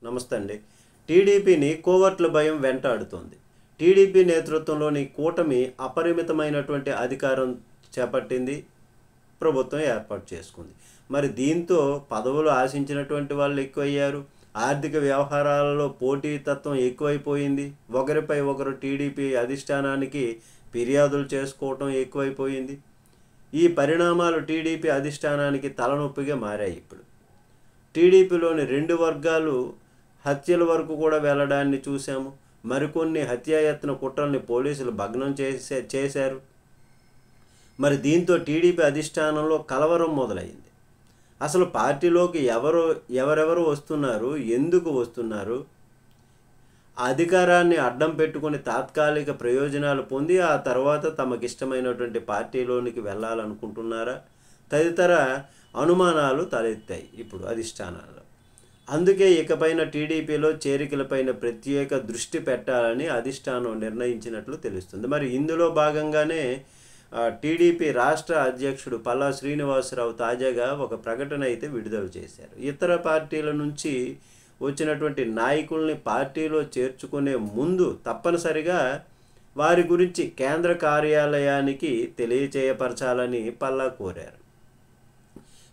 నమస్తే అండి. టీడీపీని కోవర్ట్ల భయం వెంటాడుతోంది. టీడీపీ నేతృత్వంలోని కూటమి అపరిమితమైనటువంటి అధికారం చేపట్టింది. ప్రభుత్వం ఏర్పాటు చేసుకుంది. మరి దీంతో పదవులు ఆశించినటువంటి వాళ్ళు ఎక్కువయ్యారు. ఆర్థిక వ్యవహారాలలో పోటీతత్వం ఎక్కువైపోయింది. ఒకరిపై ఒకరు టీడీపీ అధిష్టానానికి ఫిర్యాదులు చేసుకోవటం ఎక్కువైపోయింది. ఈ పరిణామాలు టీడీపీ అధిష్టానానికి తలనొప్పిగా మారాయి. ఇప్పుడు టీడీపీలోని రెండు వర్గాలు హత్యల వరకు కూడా వెళ్ళడాన్ని చూసాము. మరికొన్ని హత్యాయత్న కుట్రల్ని పోలీసులు భగ్నం చేశారు. మరి దీంతో టీడీపీ అధిష్టానంలో కలవరం మొదలైంది. అసలు పార్టీలోకి ఎవరెవరు వస్తున్నారు, ఎందుకు వస్తున్నారు, అధికారాన్ని అడ్డం పెట్టుకుని తాత్కాలిక ప్రయోజనాలు పొంది ఆ తర్వాత తమకిష్టమైనటువంటి పార్టీలోనికి వెళ్ళాలనుకుంటున్నారా, తదితర అనుమానాలు తలెత్తాయి ఇప్పుడు అధిష్టానాల్లో. అందుకే ఇకపైన టీడీపీలో చేరికలపైన ప్రత్యేక దృష్టి పెట్టాలని అధిష్టానం నిర్ణయించినట్లు తెలుస్తుంది. మరి ఇందులో భాగంగానే టీడీపీ రాష్ట్ర అధ్యక్షుడు పల్లా శ్రీనివాసరావు తాజాగా ఒక ప్రకటన అయితే విడుదల చేశారు. ఇతర పార్టీల నుంచి వచ్చినటువంటి నాయకుల్ని పార్టీలో చేర్చుకునే ముందు తప్పనిసరిగా వారి గురించి కేంద్ర కార్యాలయానికి తెలియచేయపరచాలని పల్లా కోరారు.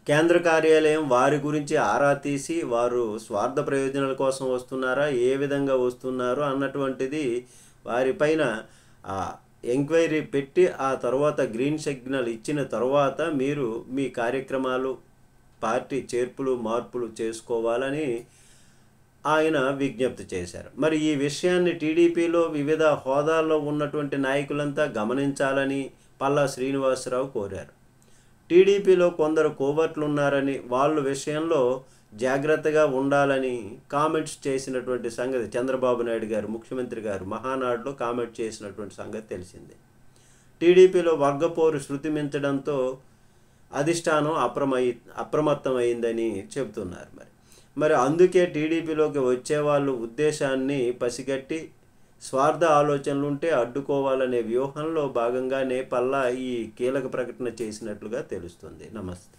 కేంద్ర కార్యాలయం వారి గురించి ఆరా తీసి వారు స్వార్థ ప్రయోజనాల కోసం వస్తున్నారా, ఏ విధంగా వస్తున్నారు అన్నటువంటిది వారిపైన ఎంక్వైరీ పెట్టి ఆ తర్వాత గ్రీన్ సిగ్నల్ ఇచ్చిన తర్వాత మీరు మీ కార్యక్రమాలు, పార్టీ చేర్పులు మార్పులు చేసుకోవాలని ఆయన విజ్ఞప్తి చేశారు. మరి ఈ విషయాన్ని టీడీపీలో వివిధ హోదాల్లో ఉన్నటువంటి నాయకులంతా గమనించాలని పల్లా శ్రీనివాసరావు కోరారు. టీడీపీలో కొందరు కోవర్ట్లు ఉన్నారని, వాళ్ళ విషయంలో జాగ్రత్తగా ఉండాలని కామెంట్స్ చేసినటువంటి సంగతి చంద్రబాబు నాయుడు గారు, ముఖ్యమంత్రి గారు మహానాడులో కామెంట్ చేసినటువంటి సంగతి తెలిసిందే. టీడీపీలో వర్గపోరు శృతి మించడంతో అధిష్టానం అప్రమత్తమైందని చెబుతున్నారు. మరి అందుకే టీడీపీలోకి వచ్చేవాళ్ళు ఉద్దేశాన్ని పసిగట్టి స్వార్థ ఆలోచనలుంటే అడ్డుకోవాలనే వ్యూహంలో భాగంగానే పల్లా ఈ కీలక ప్రకటన చేసినట్లుగా తెలుస్తుంది. నమస్తే.